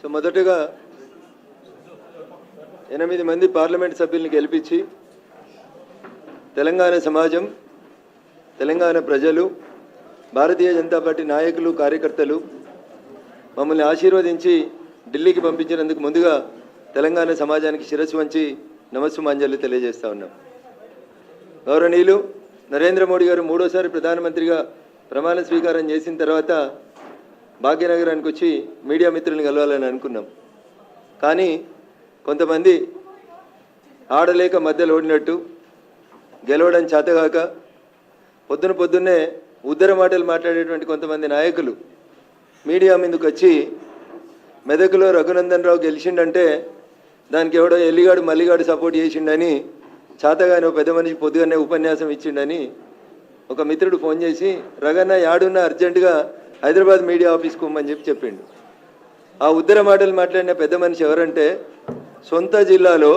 So మొదటగా 8 మంది parliament సభ్యుల్ని గెలిపించి తెలంగాణ సమాజం, తెలంగాణ ప్రజలు, భారతీయ జనతా పార్టీ నాయకులు, కార్యకర్తలు మమ్మల్ని ఆశీర్వదించి ఢిల్లీకి పంపించినందుకు ముందుగా తెలంగాణ సమాజానికి శిరస్సు వంచి నమస్సుమాంజలి తెలియజేస్తా ఉన్నాం. గౌరవనీయులు నరేంద్ర మోడీ గారు మూడోసారి ప్రధానమంత్రిగా ప్రమాణ స్వీకారం చేసిన తర్వాత భాగ్యనగరానికి వచ్చి మీడియా మిత్రులను కలవాలని అనుకున్నాం. కానీ కొంతమంది ఆడలేక మధ్యలో ఓడినట్టు, గెలవడం చేతగాక పొద్దున్నే ఉద్దర మాటలు మాట్లాడేటువంటి కొంతమంది నాయకులు మీడియా మీదకి వచ్చి మెదకులో రఘునందన్ రావు గెలిచిండంటే దానికి ఎవడో ఎల్లిగాడు మల్లిగాడు సపోర్ట్ చేసిండని, చేతగాని ఒక పెద్ద మనిషి పొద్దుగానే ఉపన్యాసం ఇచ్చిండని ఒక మిత్రుడు ఫోన్ చేసి రగన్న యాడున్న అర్జెంటుగా హైదరాబాద్ మీడియా ఆఫీస్కి పోమని చెప్పిండు. ఆ ఉద్దర మాటలు మాట్లాడిన పెద్ద మనిషి ఎవరంటే సొంత జిల్లాలో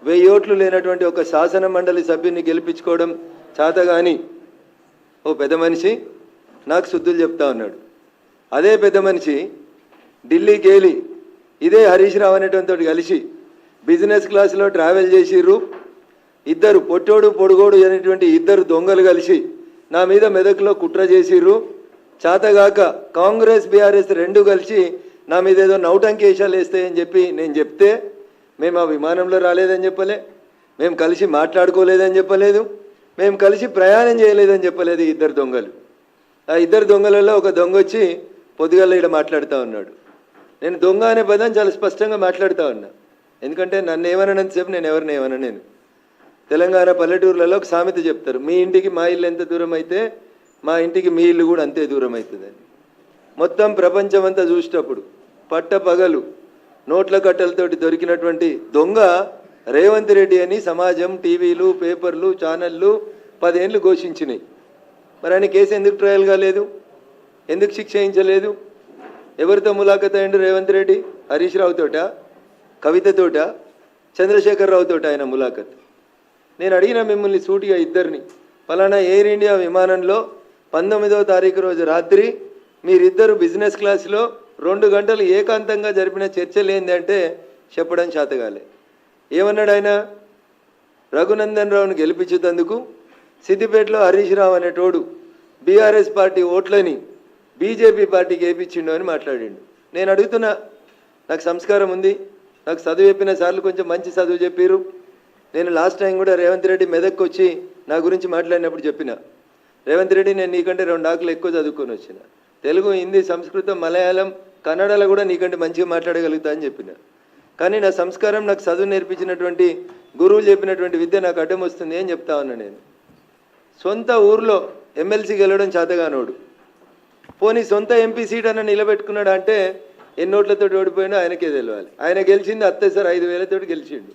1000 ఓట్లు లేనటువంటి ఒక శాసన మండలి సభ్యుని గెలిపించుకోవడం చేతగాని ఓ పెద్ద మనిషి నాకు శుద్ధులు చెప్తా ఉన్నాడు. అదే పెద్ద మనిషి ఢిల్లీకి వెళ్ళి ఇదే హరీష్ రావు అనేటువంటి కలిసి బిజినెస్ క్లాస్లో ట్రావెల్ చేసిర్రు. ఇద్దరు పొట్టోడు పొడుగోడు అనేటువంటి ఇద్దరు దొంగలు కలిసి నా మీద మెదక్లో కుట్ర చేసిర్రు. చేతగాక కాంగ్రెస్ బీఆర్ఎస్ రెండు కలిసి నా మీద ఏదో నౌటంకేశాలు వేస్తాయని చెప్పి నేను చెప్తే మేము ఆ విమానంలో రాలేదని చెప్పలే, మేము కలిసి మాట్లాడుకోలేదని చెప్పలేదు, మేము కలిసి ప్రయాణం చేయలేదని చెప్పలేదు ఇద్దరు దొంగలు. ఆ ఇద్దరు దొంగలలో ఒక దొంగ వచ్చి పొద్దుగాల ఇక్కడ మాట్లాడుతూ ఉన్నాడు. నేను దొంగ అనే పదం చాలా స్పష్టంగా మాట్లాడుతూ ఉన్నా. ఎందుకంటే నన్ను ఏమనంతసేపు నేను ఎవరిని ఏమన్నా. నేను తెలంగాణ పల్లెటూర్లలో ఒక సామెత చెప్తారు, మీ ఇంటికి మా ఇల్లు ఎంత దూరం అయితే మా ఇంటికి మీ ఇల్లు కూడా అంతే దూరం అవుతుందని. మొత్తం ప్రపంచం అంతా చూసేటప్పుడు పట్టపగలు నోట్ల కట్టలతోటి దొరికినటువంటి దొంగ రేవంత్ రెడ్డి అని సమాజం, టీవీలు, పేపర్లు, ఛానళ్ళు 10 ఏళ్ళు ఘోషించినాయి. మరి ఆయన కేసు ఎందుకు ట్రయల్ కాలేదు? ఎందుకు శిక్ష వేయించలేదు? ఎవరితో ములాఖత్ అయ్యిండు రేవంత్ రెడ్డి? హరీష్ రావుతోట, కవితతోట, చంద్రశేఖరరావుతోట ఆయన ములాఖత్. నేను అడిగిన మిమ్మల్ని సూటిగా ఇద్దరిని, ఫలానా ఎయిర్ ఇండియా విమానంలో 19వ తారీఖు రోజు రాత్రి మీరిద్దరు బిజినెస్ క్లాస్లో 2 గంటలు ఏకాంతంగా జరిపిన చర్చలు ఏంటంటే చెప్పడం చేతగాలే. ఏమన్నాడు ఆయన? రఘునందన్ రావును గెలిపించేందుకు సిద్దిపేటలో హరీష్ రావు అనేటోడు బీఆర్ఎస్ పార్టీ ఓట్లని బీజేపీ పార్టీకి వేయించిండు అని మాట్లాడిండు. నేను అడుగుతున్నా, నాకు సంస్కారం ఉంది, నాకు చదువు చెప్పిన సార్లు కొంచెం మంచి చదువు చెప్పారు. నేను లాస్ట్ టైం కూడా రేవంత్ రెడ్డి మెదక్కి వచ్చి నా గురించి మాట్లాడినప్పుడు చెప్పిన, రేవంత్ రెడ్డి నేను నీకంటే 2 ఆకులు ఎక్కువ చదువుకొని వచ్చిన, తెలుగు, హిందీ, సంస్కృతం, మలయాళం, కన్నడలో కూడా నీకంటే మంచిగా మాట్లాడగలుగుతా అని చెప్పిన. కానీ నా సంస్కారం, నాకు చదువు నేర్పించినటువంటి గురువులు చెప్పినటువంటి విద్య నాకు అడ్డం వస్తుంది అని చెప్తా ఉన్నా. నేను సొంత ఊర్లో ఎమ్మెల్సీ గెలవడం చేతగానోడు, పోనీ సొంత ఎంపీ సీట్ అన్న నిలబెట్టుకున్నాడు అంటే ఎన్ని ఓట్లతో ఓడిపోయిండో ఆయనకే తెలియాలి. ఆయన గెలిచింది అత్తేసారి 5,000 గెలిచిండు.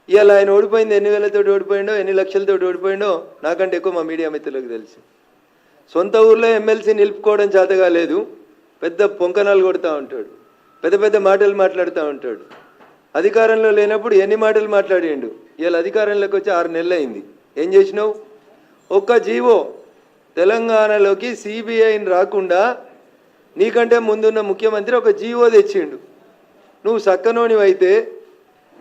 ఇవాళ ఆయన ఓడిపోయింది ఎన్ని వేలతో ఓడిపోయిండో, ఎన్ని లక్షలతో ఓడిపోయిండో నాకంటే ఎక్కువ మా మీడియా మిత్రులకు తెలుసు. సొంత ఊర్లో ఎమ్మెల్సీ నిలుపుకోవడం చేతగా లేదు, పెద్ద పొంకనాలు కొడుతూ ఉంటాడు, పెద్ద మాటలు మాట్లాడుతూ ఉంటాడు. అధికారంలో లేనప్పుడు ఎన్ని మాటలు మాట్లాడిండు. ఇవాళ అధికారంలోకి వచ్చి 6 నెలలు అయింది. ఏం చేసినావు? ఒక్క జీవో తెలంగాణలోకి సిబిఐని రాకుండా నీకంటే ముందున్న ముఖ్యమంత్రి ఒక జీవో తెచ్చిండు. నువ్వు సక్కనోనివైతే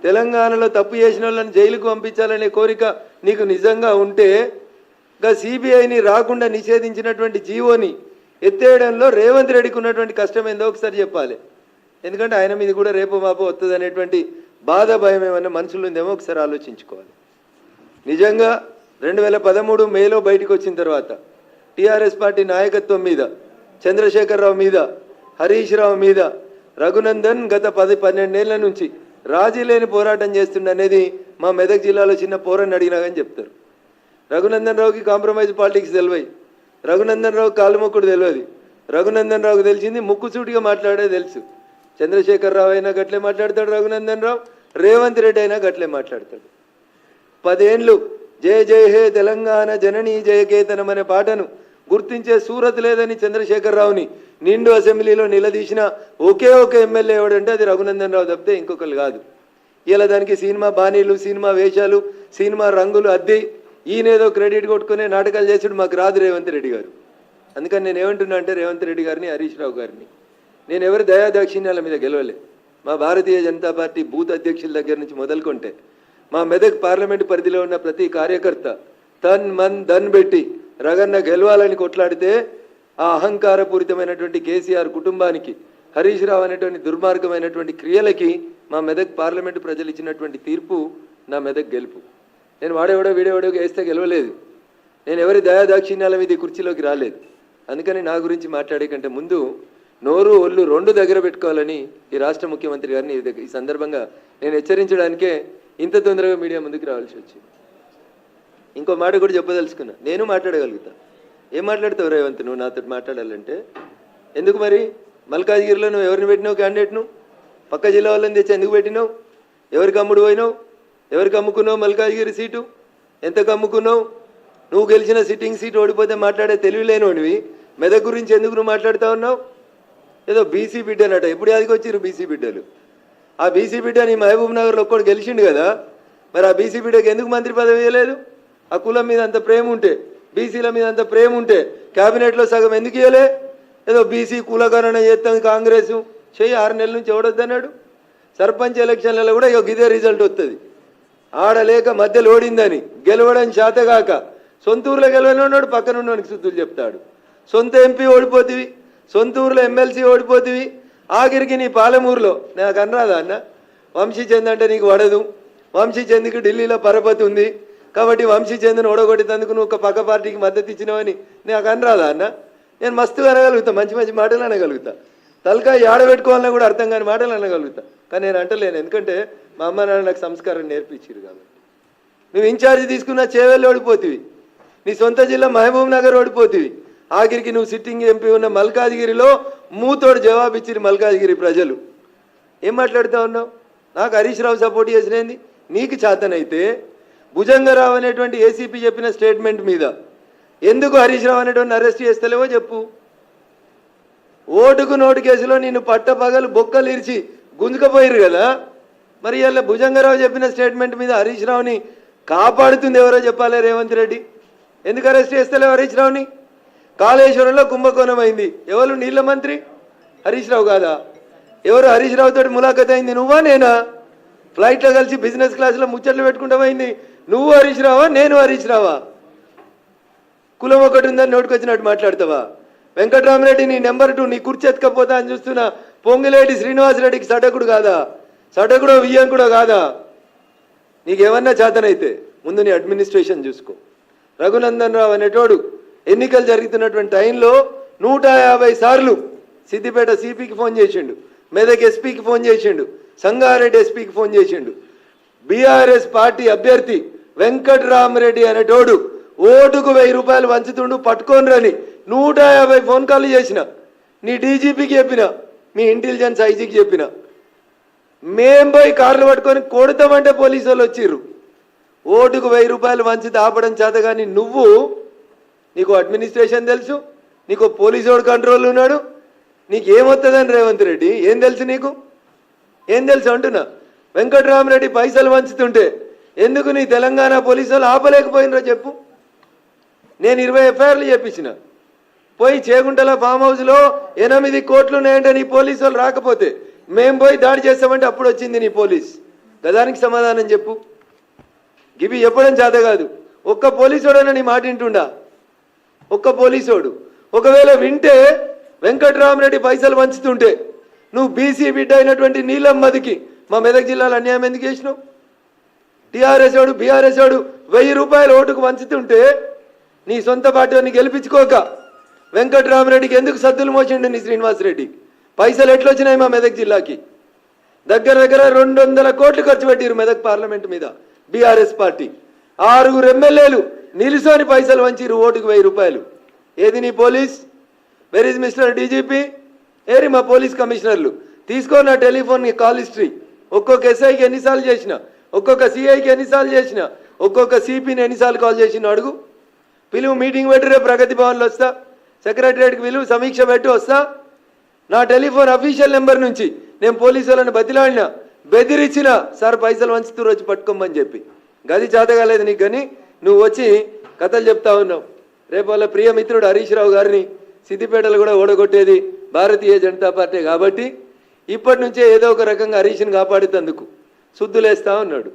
తెలంగాణలో తప్పు చేసిన వాళ్ళని జైలుకు పంపించాలనే కోరిక నీకు నిజంగా ఉంటే సిబిఐని రాకుండా నిషేధించినటువంటి జీవోని ఎత్తేయడంలో రేవంత్ రెడ్డికి ఉన్నటువంటి కష్టం ఏందో ఒకసారి చెప్పాలి. ఎందుకంటే ఆయన మీద కూడా రేపు మాపో వస్తుంది అనేటువంటి బాధ, భయం ఏమన్నా మనసులో ఉందేమో ఒకసారి ఆలోచించుకోవాలి. నిజంగా 2013 మేలో బయటకు వచ్చిన తర్వాత టీఆర్ఎస్ పార్టీ నాయకత్వం మీద, చంద్రశేఖరరావు మీద, హరీష్ రావు మీద రఘునందన్ గత 10-12 ఏళ్ల నుంచి రాజీ లేని పోరాటం చేస్తుండనేది మా మెదక్ జిల్లాలో చిన్న పోరాన్ని అడిగినా కానీ చెప్తారు. రఘునందన్ రావుకి కాంప్రమైజ్ పాలిటిక్స్ తెలివై, రఘునందన్ రావు కాలుమొక్కుడు తెలియదు. రఘునందన్ రావుకి తెలిసింది ముక్కుసూటిగా మాట్లాడే తెలుసు. చంద్రశేఖరరావు అయినా గట్లే మాట్లాడతాడు రఘునందన్ రావు, రేవంత్ రెడ్డి అయినా గట్లే మాట్లాడతాడు. 10 ఏళ్ళు జయ జయ హే తెలంగాణ జననీ జయకేతనం అనే పాటను గుర్తించే సూరత్ లేదని చంద్రశేఖరరావుని నిండు అసెంబ్లీలో నిలదీసిన ఒకే ఒక ఎమ్మెల్యే ఎవడంటే అది రఘునందన్ రావు తప్పితే ఇంకొకరు కాదు. ఇలా దానికి సినిమా బాణీలు, సినిమా వేషాలు, సినిమా రంగులు అద్ది ఈయనేదో క్రెడిట్ కొట్టుకునే నాటకాలు చేసాడు. మాకు రాదు రేవంత్ రెడ్డి గారు. అందుకని నేను ఏమంటున్నా అంటే రేవంత్ రెడ్డి గారిని, హరీష్ రావు గారిని, నేను ఎవరి దయాదాక్షిణ్యాల మీద గెలవలే. మా భారతీయ జనతా పార్టీ బూత్ అధ్యక్షుల దగ్గర నుంచి మొదలుకొంటే మా మెదక్ పార్లమెంటు పరిధిలో ఉన్న ప్రతి కార్యకర్త తన్ మన్ ధన్ పెట్టి రగన్న గెలవాలని కొట్లాడితే ఆ అహంకారపూరితమైనటువంటి కేసీఆర్ కుటుంబానికి, హరీష్ రావు అనేటువంటి దుర్మార్గమైనటువంటి క్రియలకి మా మెదక్ పార్లమెంటు ప్రజలు ఇచ్చినటువంటి తీర్పు నా మెదక్ గెలుపు. నేను వాడేవాడో వీడేవాడో వేస్తే గెలవలేదు. నేను ఎవరి దయాదాక్షిణ్యాల మీద ఈ కుర్చీలోకి రాలేదు. అందుకని నా గురించి మాట్లాడే కంటే ముందు నోరు ఒళ్ళు రెండు దగ్గర పెట్టుకోవాలని ఈ రాష్ట్ర ముఖ్యమంత్రి గారిని ఈ సందర్భంగా నేను హెచ్చరించడానికే ఇంత తొందరగా మీడియా ముందుకు రావాల్సి వచ్చింది. ఇంకో మాట కూడా చెప్పదలుచుకున్నా, నేను మాట్లాడగలుగుతా. ఏం మాట్లాడతావు రేవంత్ నువ్వు నాతో మాట్లాడాలంటే? ఎందుకు మరి మల్కాజ్గిరిలో నువ్వు ఎవరిని పెట్టినావు క్యాండిడేట్ను? పక్క జిల్లా వాళ్ళని తెచ్చి ఎందుకు పెట్టినావు? ఎవరికి అమ్ముడు పోయినావు? ఎవరికి అమ్ముకున్నావు మల్కాజ్గిరి సీటు? ఎంతకు అమ్ముకున్నావు? నువ్వు గెలిచిన సిట్టింగ్ సీటు ఓడిపోతే మాట్లాడే తెలివి లేనివి మెదక్ గురించి ఎందుకు నువ్వు మాట్లాడుతూ ఉన్నావు? ఏదో బీసీ బిడ్డనట, ఎప్పుడు యాదికి వచ్చిర్రు బీసీ బిడ్డలు? ఆ బీసీ బిడ్డ నీ మహబూబ్ నగర్లో ఒక్కడు గెలిచిండు కదా, మరి ఆ బీసీ బిడ్డకి ఎందుకు మంత్రి పదవి ఇవ్వలేదు? ఆ కులం మీద అంత ప్రేమ ఉంటే, బీసీల మీద అంత ప్రేమ ఉంటే క్యాబినెట్లో సగం ఎందుకు ఇవ్వలే? ఏదో బీసీ కులగణన చేస్తాం కాంగ్రెస్ చెయ్యి, 6 నెలల నుంచి ఎవడొద్దన్నాడు? సర్పంచ్ ఎలక్షన్లలో కూడా ఇదే రిజల్ట్ వస్తుంది. ఆడలేక మధ్యలో ఓడిందని గెలవడం చేతగాక సొంత ఊర్లో గెలవనున్నాడు, పక్కన ఉన్నవానికి శుద్ధులు చెప్తాడు. సొంత ఎంపీ ఓడిపోతివి, సొంత ఊర్లో ఎమ్మెల్సీ ఓడిపోతివి, ఆఖరికి నీ పాలమూరులో నాకు అనరాదా అన్న? వంశీ చంద్ అంటే నీకు పడదు, వంశీ చంద్కి ఢిల్లీలో పరపతి ఉంది కాబట్టి వంశీ చంద్ను ఓడగొట్టేందుకు నువ్వు ఒక పక్క పార్టీకి మద్దతు ఇచ్చినావని నాకు అనరాదా అన్న? నేను మస్తుగా అనగలుగుతా, మంచి మంచి మాటలు అనగలుగుతా, తలకాయ ఆడబెట్టుకోవాలన్నా కూడా అర్థం కాని మాటలు అనగలుగుతా. కానీ నేను అంటలేను, ఎందుకంటే మా అమ్మ నాన్న నాకు సంస్కారం నేర్పించారు కాబట్టి. నువ్వు ఇన్ఛార్జి తీసుకున్న చేవెళ్ళు ఓడిపోతివి, నీ సొంత జిల్లా మహబూబ్ నగర్ ఓడిపోతివి, ఆఖరికి నువ్వు సిట్టింగ్ ఎంపీ ఉన్న మల్కాజ్గిరిలో మూతోడు జవాబు ఇచ్చిరు మల్కాజ్గిరి ప్రజలు. ఏం మాట్లాడుతూ ఉన్నావు? నాకు హరీష్ రావు సపోర్ట్ చేసినది నీకు చేతనైతే భుజంగరావు అనేటువంటి ఏసీపీ చెప్పిన స్టేట్మెంట్ మీద ఎందుకు హరీష్ రావు అనేటువంటి అరెస్ట్ చేస్తలేవో చెప్పు. ఓటుకు నోటు కేసులో నిన్ను పట్టపగలు బొక్కలు ఇరిచి గుంజుకపోయారు కదా, మరి ఇలా భుజంగరావు చెప్పిన స్టేట్మెంట్ మీద హరీష్ రావుని కాపాడుతుంది ఎవరో చెప్పాలి రేవంత్ రెడ్డి. ఎందుకు అరెస్ట్ చేస్తలేవు హరీష్ రావుని? కాళేశ్వరంలో కుంభకోణం అయింది, ఎవరు? నీళ్ళ మంత్రి హరీష్ రావు కాదా? ఎవరు హరీష్ రావు తోటి ములాఖత్ అయింది? నువ్వా నేనా? ఫ్లైట్లో కలిసి బిజినెస్ క్లాస్లో ముచ్చట్లు పెట్టుకుంటామైంది నువ్వు హరీష్ రావా నేను హరీష్ రావా? కులం ఒకటి ఉందని నోటుకొచ్చినట్టు మాట్లాడతావా? వెంకటరామరెడ్డి నీ నెంబర్ 2 నీ కుర్చీ ఎత్తుకపోతా అని చూస్తున్నా పొంగిలేటి శ్రీనివాసరెడ్డికి సటకుడు కాదా? సటకుడో వియ్యంకుడో కాదా? నీకేమన్నా చేతనైతే ముందు నీ అడ్మినిస్ట్రేషన్ చూసుకో. రఘునందన్ రావు అనేటోడు ఎన్నికలు జరుగుతున్నటువంటి టైంలో 150 సార్లు సిద్దిపేట సిపికి ఫోన్ చేసిండు, మెదక్ ఎస్పీకి ఫోన్ చేసిండు, సంగారెడ్డి ఎస్పీకి ఫోన్ చేసిండు. బీఆర్ఎస్ పార్టీ అభ్యర్థి వెంకటరామరెడ్డి అనేటోడు ఓటుకు 1000 రూపాయలు వంచుతుండు పట్టుకొని రని 150 ఫోన్ కాల్ చేసిన, నీ డీజీపీకి చెప్పిన, మీ ఇంటెలిజెన్స్ ఐజీకి చెప్పిన. మేం పోయి కార్లు పట్టుకొని కొడతామంటే పోలీసు వాళ్ళు వచ్చిర్రు. ఓటుకు 1000 రూపాయలు వంచి ఆపడం చేత కానీ నువ్వు, నీకు అడ్మినిస్ట్రేషన్ తెలుసు, నీకు పోలీసోడు కంట్రోల్ ఉన్నాడు, నీకు ఏమొస్తుందని రేవంత్ రెడ్డి ఏం తెలుసు? నీకు ఏం తెలుసు అంటున్నా? వెంకటరామరెడ్డి పైసలు వంచుతుంటే ఎందుకు నీ తెలంగాణ పోలీసు వాళ్ళు ఆపలేకపోయినరో చెప్పు. నేను 20 ఎఫ్ఐఆర్లు చేపించిన, పోయి చేగుంటల ఫామ్ హౌస్లో 8 కోట్లు ఉన్నాయంటే నీ పోలీసు వాళ్ళు రాకపోతే మేము పోయి దాడి చేస్తామంటే అప్పుడు వచ్చింది నీ పోలీస్. గదానికి సమాధానం చెప్పు. గివి చెప్పడం చేత కాదు. ఒక్క పోలీసోడైనా నీ మాట వింటుండా? ఒక్క పోలీసోడు ఒకవేళ వింటే వెంకటరామరెడ్డి పైసలు వంచుతుంటే నువ్వు బీసీ బిడ్డ అయినటువంటి నీలమ్మదికి మా మెదక్ జిల్లాలో అన్యాయం ఎందుకు చేసినావు? టీఆర్ఎస్ వాడు బీఆర్ఎస్ వాడు 1000 రూపాయలు ఓటుకు వంచుతుంటే నీ సొంత పార్టీని గెలిపించుకోక వెంకటరామరెడ్డికి ఎందుకు సద్దులు మోసిండు నీ శ్రీనివాసరెడ్డి? పైసలు ఎట్లొచ్చినాయి మా మెదక్ జిల్లాకి? దగ్గర 200 కోట్లు ఖర్చు పెట్టారు మెదక్ పార్లమెంట్ మీద బీఆర్ఎస్ పార్టీ. 6 ఎమ్మెల్యేలు నిలుసోని పైసలు వంచిరు ఓటుకు 1000 రూపాయలు. ఏది నీ police? Where is mister DGP? ఏరి మా పోలీస్ కమిషనర్లు తీసుకో నా టెలిఫోన్ కాల్ హిస్టరీ. ఒక్కొక్క ఎస్ఐకి ఎన్నిసార్లు చేసిన, ఒక్కొక్క సిఐకి ఎన్నిసార్లు చేసిన, ఒక్కొక్క సిపిని ఎన్నిసార్లు కాల్ చేసిన అడుగు. పిలువు, మీటింగ్ పెట్టి రేపు ప్రగతి భవన్లో వస్తా, సెక్రటరియట్కి పిలువు, సమీక్ష పెట్టి వస్తా. నా టెలిఫోన్ అఫీషియల్ నెంబర్ నుంచి నేను పోలీసు వాళ్ళని బతిలాడినా, బెదిరించిన, సార్ పైసలు వంచుతూరు వచ్చి పట్టుకోమని చెప్పి. గది చేతగాలేదు నీకు, కానీ నువ్వు వచ్చి కథలు చెప్తా ఉన్నావు. రేపు వాళ్ళ ప్రియమిత్రుడు హరీష్ రావు గారిని సిద్దిపేటలో కూడా ఓడగొట్టేది భారతీయ జనతా పార్టీ కాబట్టి ఇప్పటి నుంచే ఏదో ఒక రకంగా హరీష్ని కాపాడుతందుకు శుద్ధులేస్తా ఉన్నాడు.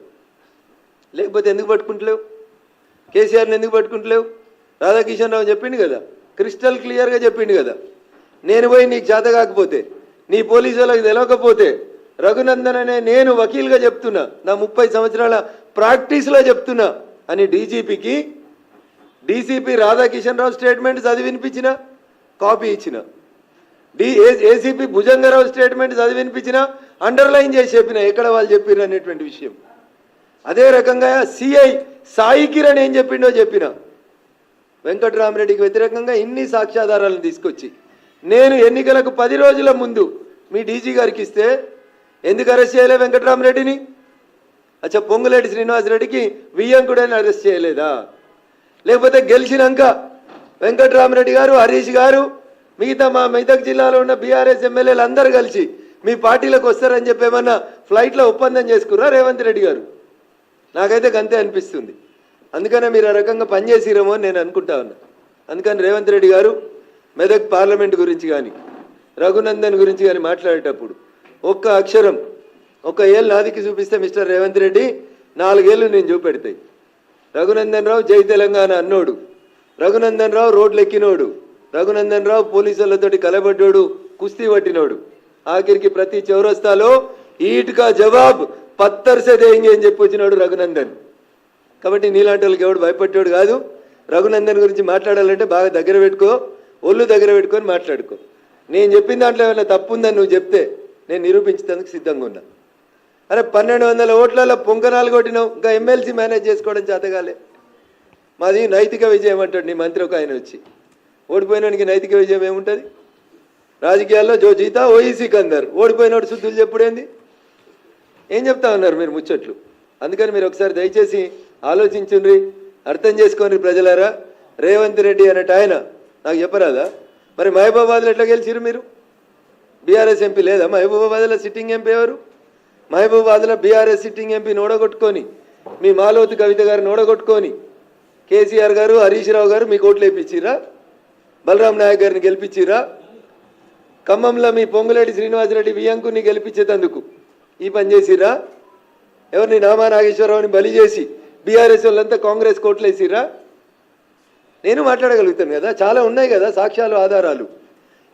లేకపోతే ఎందుకు పట్టుకుంటలేవు? కేసీఆర్ని ఎందుకు పట్టుకుంటలేవు? రాధాకిషన్ రావు చెప్పిండు కదా, క్రిస్టల్ క్లియర్గా చెప్పిండు కదా, నేను పోయి నీకు చేత కాకపోతే, నీ పోలీసు వాళ్ళకి తెలవకపోతే రఘునందన్ అనే నేను వకీల్గా చెప్తున్నా, నా 30 సంవత్సరాల ప్రాక్టీస్లో చెప్తున్నా అని డీజీపీకి డీసీపీ రాధాకిషన్ రావు స్టేట్మెంట్ చదివి వినిపించిన, కాపీ ఇచ్చిన, ఏసీపీ భుజంగరావు స్టేట్మెంట్ చదివి వినిపించిన, అండర్లైన్ చేసి చెప్పిన ఎక్కడ వాళ్ళు చెప్పిన అనేటువంటి విషయం. అదే రకంగా సిఐ సాయి కిరణ్ ఏం చెప్పిండో చెప్పిన, వెంకట్రామరెడ్డికి వ్యతిరేకంగా ఇన్ని సాక్ష్యాధారాలను తీసుకొచ్చి నేను ఎన్నికలకు 10 రోజుల ముందు మీ డీజీ గారికి ఇస్తే ఎందుకు అరెస్ట్ చేయలే వెంకట్రామరెడ్డిని? అచ్చా, పొంగులేటి శ్రీనివాసరెడ్డికి వియ్యంకుడని అరెస్ట్ చేయలేదా? లేకపోతే గెలిచినాక వెంకట్రామరెడ్డి గారు, హరీష్ గారు, మిగతా మా మెదక్ జిల్లాలో ఉన్న బీఆర్ఎస్ ఎమ్మెల్యేలు అందరూ కలిసి మీ పార్టీలకు వస్తారని చెప్పి ఏమన్నా ఫ్లైట్లో ఒప్పందం చేసుకురా రేవంత్ రెడ్డి గారు? నాకైతే గంతే అనిపిస్తుంది. అందుకనే మీరు ఆ రకంగా పనిచేసిరేమో అని నేను అనుకుంటా ఉన్నా. అందుకని రేవంత్ రెడ్డి గారు మెదక్ పార్లమెంట్ గురించి కానీ రఘునందన్ గురించి కానీ మాట్లాడేటప్పుడు ఒక్క అక్షరం, ఒక ఏళ్ళు నాదికి చూపిస్తే మిస్టర్ రేవంత్ రెడ్డి 4 ఏళ్ళు నేను చూపెడతాయి. రఘునందన్ రావు జై తెలంగాణ అన్నోడు, రఘునందన్ రావు రోడ్లు ఎక్కినోడు, రఘునందన్ రావు పోలీసులతోటి కలబడ్డోడు, కుస్తీ పట్టినోడు, ఆఖరికి ప్రతి చౌరస్తాలో ఈట్కా జవాబ్ పత్తర్ సే దేంగే అని చెప్పి వచ్చినాడు రఘునందన్. కాబట్టి నీలాంటి వాళ్ళకి ఎవడు భయపడ్డాడు కాదు. రఘునందన్ గురించి మాట్లాడాలంటే బాగా దగ్గర పెట్టుకో, ఒళ్ళు దగ్గర పెట్టుకొని మాట్లాడుకో. నేను చెప్పిన దాంట్లో ఏమైనా తప్పు ఉందని నువ్వు చెప్తే నేను నిరూపించేందుకు సిద్ధంగా ఉన్నా. అరే 1200 ఓట్లలో పొంకనాలు కొట్టినావు, ఇంకా ఎమ్మెల్సీ మేనేజ్ చేసుకోవడం చేతగాలే. మాది నైతిక విజయం అంటాడు నీ మంత్రి ఒక ఆయన వచ్చి. ఓడిపోయినానికి నైతిక విజయం ఏముంటుంది? రాజకీయాల్లో జో జీతా ఓయి సికందర్, ఓడిపోయినోడు శుద్ధులు చెప్పుడేంది? ఏం చెప్తా ఉన్నారు మీరు ముచ్చట్లు? అందుకని మీరు ఒకసారి దయచేసి ఆలోచించుండ్రి, అర్థం చేసుకోండి ప్రజలారా. రేవంత్ రెడ్డి అనేట ఆయన నాకు చెప్పరాదా? మరి మహబూబాబాద్లో ఎట్లా గెలిచిరు మీరు? బీఆర్ఎస్ ఎంపీ లేదా మహబూబాబాద్లో? సిట్టింగ్ ఎంపీ ఎవరు? మహబూబాబాద్లో బీఆర్ఎస్ సిట్టింగ్ ఎంపీని ఓడగొట్టుకొని, మీ మాలోతు కవిత గారిని ఓడగొట్టుకొని కేసీఆర్ గారు, హరీష్ రావు గారు మీకు ఓట్లు వేయించిరా? బలరాం నాయక్ గారిని గెలిపించిరా? ఖమ్మంలో మీ పొంగులేటి శ్రీనివాసరెడ్డి వియ్యంకుని గెలిపించేందుకు ఈ పని చేసిరా? ఎవరిని నామా నాగేశ్వరరావుని బలి చేసి బీఆర్ఎస్ వాళ్ళంతా కాంగ్రెస్ కోట్లు వేసిరా? నేను మాట్లాడగలుగుతాను కదా, చాలా ఉన్నాయి కదా సాక్ష్యాలు, ఆధారాలు.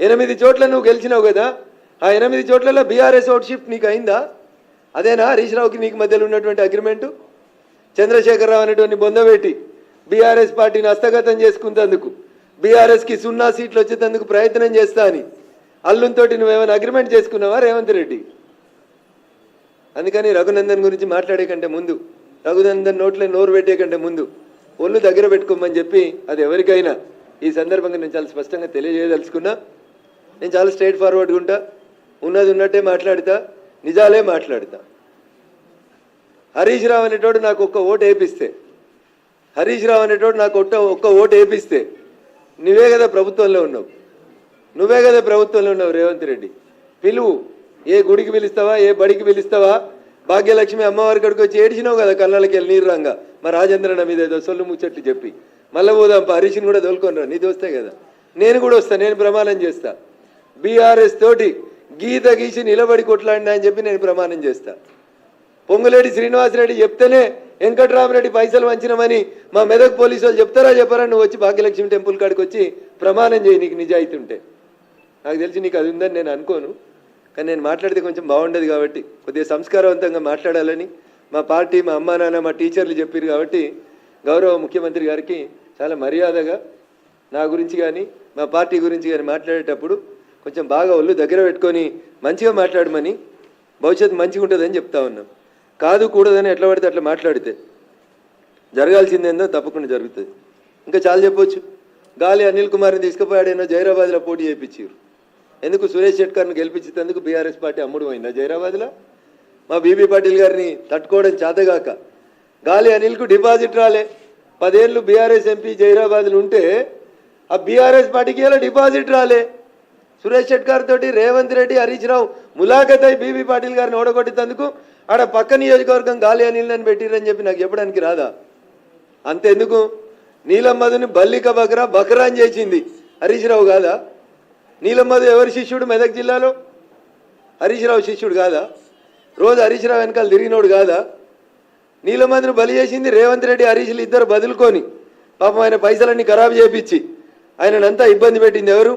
8 చోట్ల నువ్వు గెలిచినావు కదా, ఆ 8 చోట్లలో బీఆర్ఎస్ ఓట్ షిఫ్ట్ నీకు అయిందా? అదేనా హరీష్ రావుకి నీకు మధ్యలో ఉన్నటువంటి అగ్రిమెంటు? చంద్రశేఖరరావు అనేటువంటి బొందబెట్టి బీఆర్ఎస్ పార్టీని హస్తగతం చేసుకున్నందుకు, బీఆర్ఎస్కి 0 సీట్లు వచ్చేందుకు ప్రయత్నం చేస్తా అని అల్లుంతోటి నువ్వేమైనా అగ్రిమెంట్ చేసుకున్నావా రేవంత్ రెడ్డి? అందుకని రఘునందన్ గురించి మాట్లాడే కంటే ముందు, రఘునందన్ నోట్లో నోరు పెట్టే కంటే ముందు ఒళ్ళు దగ్గర పెట్టుకోమని చెప్పి అది ఎవరికైనా ఈ సందర్భంగా నేను చాలా స్పష్టంగా తెలియజేయదలుచుకున్నా. నేను చాలా స్ట్రైట్ ఫార్వర్డ్గా ఉంటా, ఉన్నది ఉన్నట్టే మాట్లాడతా, నిజాలే మాట్లాడతా. హరీష్ రావు అనేటోడు నాకు ఒక్క ఓటు వేపిస్తే, హరీష్ రావు అనేటోడు నాకు ఒక్క ఓటు వేపిస్తే నువ్వే కదా ప్రభుత్వంలో ఉన్నావు, నువ్వే కదా ప్రభుత్వంలో ఉన్నావు రేవంత్ రెడ్డి. పిలువు, ఏ గుడికి పిలుస్తావా, ఏ బడికి పిలుస్తావా? భాగ్యలక్ష్మి అమ్మవారి కడికి వచ్చి ఏడిచినావు కదా కళ్ళకి వెళ్ళి నీరు రంగా, మా రాజేంద్రన మీద ఏదో సొల్లు ముచ్చట్లు చెప్పి. మళ్ళీ పోదాం హరీష్ని కూడా తోలుకొనిరా, నీ దోస్తే కదా. నేను కూడా వస్తా, నేను ప్రమాణం చేస్తా. బీఆర్ఎస్ తోటి గీత గీసి నిలబడి కొట్లాడినా అని చెప్పి నేను ప్రమాణం చేస్తా. పొంగులేటి శ్రీనివాసరెడ్డి చెప్తేనే వెంకట్రామరెడ్డి పైసలు వంచినమని మా మెదక్ పోలీసు వాళ్ళు చెప్తారా చెప్పారా? నువ్వు వచ్చి భాగ్యలక్ష్మి టెంపుల్ కాడికి వచ్చి ప్రమాణం చేయి, నీకు నిజాయితీ ఉంటే. నాకు తెలిసి నీకు అది ఉందని నేను అనుకోను, కానీ నేను మాట్లాడితే కొంచెం బాగుండదు కాబట్టి కొద్దిగా సంస్కారవంతంగా మాట్లాడాలని మా పార్టీ, మా అమ్మా నాన్న, మా టీచర్లు చెప్పారు కాబట్టి గౌరవ ముఖ్యమంత్రి గారికి చాలా మర్యాదగా నా గురించి కానీ మా పార్టీ గురించి కానీ మాట్లాడేటప్పుడు కొంచెం బాగా ఒళ్ళు దగ్గర పెట్టుకొని మంచిగా మాట్లాడమని, భవిష్యత్తు మంచిగా ఉంటుందని చెప్తా ఉన్నాం. కాదు కూడదని ఎట్లా పడితే అట్లా మాట్లాడితే జరగాల్సిందేందో తప్పకుండా జరుగుతుంది. ఇంకా చాలా చెప్పొచ్చు. గాలి అనిల్ కుమార్ని తీసుకుపోయాడేనో జైరాబాద్లో పోటీ చేయించారు. ఎందుకు? సురేష్ షెట్కర్ని గెలిపించేందుకు బీఆర్ఎస్ పార్టీ అమ్ముడు పోయిందా జైరాబాద్లో? మా బీబీ పాటిల్ గారిని తట్టుకోవడం చేతగాక గాలి అనిల్కు డిపాజిట్ రాలే. 10 ఏళ్ళు బీఆర్ఎస్ ఎంపీ జైరాబాద్లో ఉంటే ఆ బీఆర్ఎస్ పార్టీకి ఇలా డిపాజిట్ రాలే. సురేష్ షెట్కర్ తోటి రేవంత్ రెడ్డి, హరీష్ రావు ములాఖత్ అయి బీబీ పాటిల్ గారిని ఓడగొట్టేందుకు ఆడ పక్క నియోజకవర్గం గాలి అనిల్ని పెట్టిరని చెప్పి నాకు చెప్పడానికి రాదా? అంతెందుకు, నీలం మధుని బల్లిక బక్రా అని చేసింది హరీష్ రావు కాదా? నీలమ్మధు ఎవరి శిష్యుడు మెదక్ జిల్లాలో? హరీష్ రావు శిష్యుడు కాదా? రోజు హరీష్ రావు వెనకాల తిరిగినోడు కాదా? నీలమ్మధును బలి చేసింది రేవంత్ రెడ్డి, హరీష్లు ఇద్దరు బదులుకొని పాపం ఆయన పైసలన్నీ ఖరాబు చేయించి ఆయనంతా ఇబ్బంది పెట్టింది ఎవరు?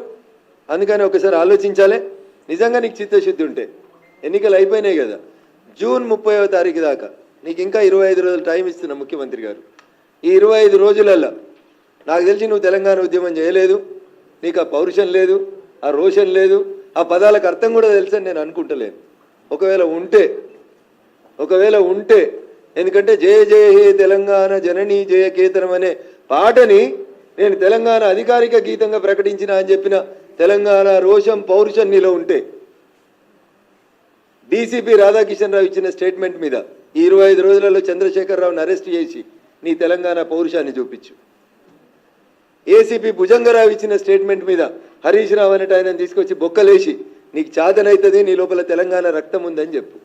అందుకని ఒకసారి ఆలోచించాలి. నిజంగా నీకు చిత్తశుద్ధి ఉంటే ఎన్నికలు అయిపోయినాయి కదా, జూన్ 30వ తారీఖు దాకా నీకు ఇంకా 25 రోజులు టైం ఇస్తున్నా ముఖ్యమంత్రి గారు. ఈ 25 రోజులల్లో నాకు తెలిసి నువ్వు తెలంగాణ ఉద్యమం చేయలేదు, నీకు ఆ పౌరుషం లేదు, ఆ రోషన్ లేదు, ఆ పదాలకు అర్థం కూడా తెలుసని నేను అనుకుంటలేను. ఒకవేళ ఉంటే ఎందుకంటే జయ జయ హే తెలంగాణ జననీ జయ కేతనం అనే పాటని నేను తెలంగాణ అధికారిక గీతంగా ప్రకటించిన అని చెప్పిన తెలంగాణ రోషం పౌరుషం నీలో ఉంటే డీసీపీ రాధాకిషన్ రావు ఇచ్చిన స్టేట్మెంట్ మీద ఈ 25 రోజులలో చంద్రశేఖరరావుని అరెస్ట్ చేసి నీ తెలంగాణ పౌరుషాన్ని చూపించు. ఏసీపీ భుజంగరావు ఇచ్చిన స్టేట్మెంట్ మీద హరీష్ రావు అనేట ఆయన తీసుకొచ్చి బొక్కలేసి నీకు చాదనైతుంది, నీ లోపల తెలంగాణ రక్తం ఉందని చెప్పు.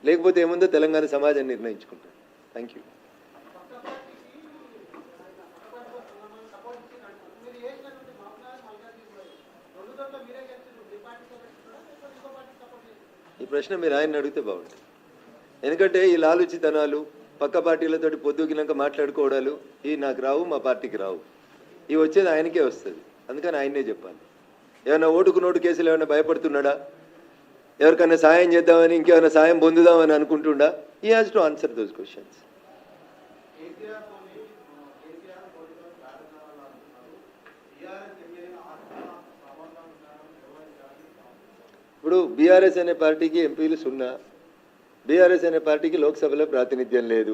లేకపోతే ఏముందో తెలంగాణ సమాజం నిర్ణయించుకుంటాం. Thank you. ఈ ప్రశ్న మీరు ఆయన అడిగితే బాగుంటుంది. ఎందుకంటే ఈ లాలుచితనాలు పక్క పార్టీలతోటి పొద్దుకినాక మాట్లాడుకోవడాలు ఈ నాకు రావు, మా పార్టీకి రావు. ఇవి వచ్చేది ఆయనకే వస్తుంది. అందుకని ఆయనే చెప్పాలి. ఏమైనా ఓటుకు నోటు కేసులు ఏమైనా భయపడుతున్నాడా? ఎవరికైనా సాయం చేద్దామని, ఇంకేమైనా సాయం పొందుదామని అనుకుంటుండా? ఈ has to answer those questions. ఇప్పుడు బీఆర్ఎస్ అనే పార్టీకి ఎంపీలు 0, బీఆర్ఎస్ అనే పార్టీకి లోక్సభలో ప్రాతినిధ్యం లేదు.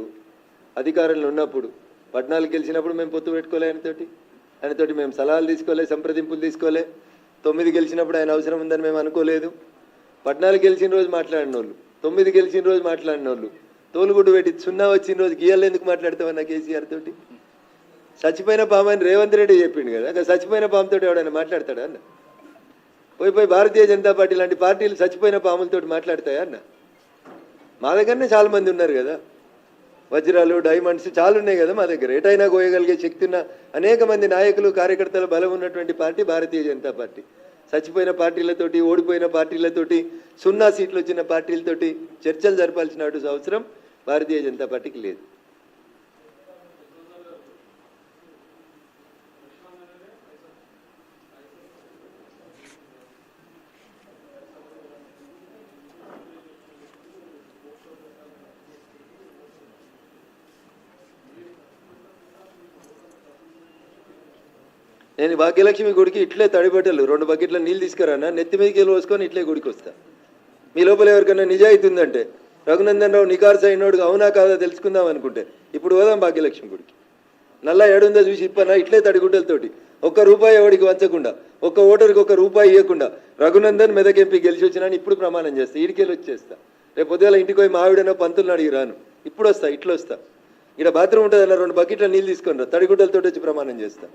అధికారంలో ఉన్నప్పుడు 14 గెలిచినప్పుడు మేము పొత్తు పెట్టుకోలే ఆయనతోటి మేము సలహాలు తీసుకోలే, సంప్రదింపులు తీసుకోలే. 9 గెలిచినప్పుడు ఆయన అవసరం ఉందని మేము అనుకోలేదు. 14 గెలిచిన రోజు మాట్లాడిన వాళ్ళు, 9 గెలిచిన రోజు మాట్లాడిన వాళ్ళు, తోలుగుడ్డు పెట్టి 0 వచ్చిన రోజు గీయాలి ఎందుకు మాట్లాడతామన్నా కేసీఆర్ తోటి? చచ్చిపోయిన పాము అని రేవంత్ రెడ్డి చెప్పిండు కదా, అక్కడ చచ్చిపోయిన పాముతో ఎవడైనా మాట్లాడతాడా అన్న? పోయి భారతీయ జనతా పార్టీ లాంటి పార్టీలు చచ్చిపోయిన పాములతో మాట్లాడతాయా అన్న? మా దగ్గరనే చాలా మంది ఉన్నారు కదా, వజ్రాలు డైమండ్స్ చాలా ఉన్నాయి కదా మా దగ్గర. ఎటైనా కోయగలిగే శక్తి ఉన్న అనేక మంది నాయకులు కార్యకర్తల బలం ఉన్నటువంటి పార్టీ భారతీయ జనతా పార్టీ. చచ్చిపోయిన పార్టీలతోటి, ఓడిపోయిన పార్టీలతోటి, 0 సీట్లు వచ్చిన పార్టీలతోటి చర్చలు జరపాల్సిన అవసరం భారతీయ జనతా పార్టీకి లేదు. నేను భాగ్యలక్ష్మి గుడికి ఇట్లే తడిబట్టలు 2 బకెట్ల నీళ్ళు తీసుకురానా, నెత్తి మీదకి వెళ్ళి పోసుకొని ఇట్లే గుడికి వస్తా. మీ లోపల ఎవరికైనా నిజాయితీ ఉందంటే, రఘునందన్ రావు నికార్స్ అయినోడుగా అవునా కాదా తెలుసుకుందాం అనుకుంటే ఇప్పుడు పోదాం భాగ్యలక్ష్మి గుడికి. నల్లా ఏడుందో చూసి ఇప్పనా ఇట్లే తడిగుడ్డలతోటి ₹1 ఎవడికి వంచకుండా, ఒక్క ఓటర్కి ₹1 ఇవ్వకుండా రఘునందన్ మెదక్ ఎంపీ గెలిచి వచ్చినా ఇప్పుడు ప్రమాణం చేస్తా. ఈడికెళ్ళి వచ్చేస్తా. రేపు పొద్దుగాల ఇంటికి పోయి మా ఆవిడనో పంతులను అడిగి రాను. ఇప్పుడు వస్తా, ఇట్లా వస్తా. ఇక్కడ బాత్రూమ్ ఉంటుందన్న 2 బకెట్ల నీళ్ళు తీసుకొని రా, తడిగుడ్డలతో వచ్చి ప్రమాణం చేస్తా.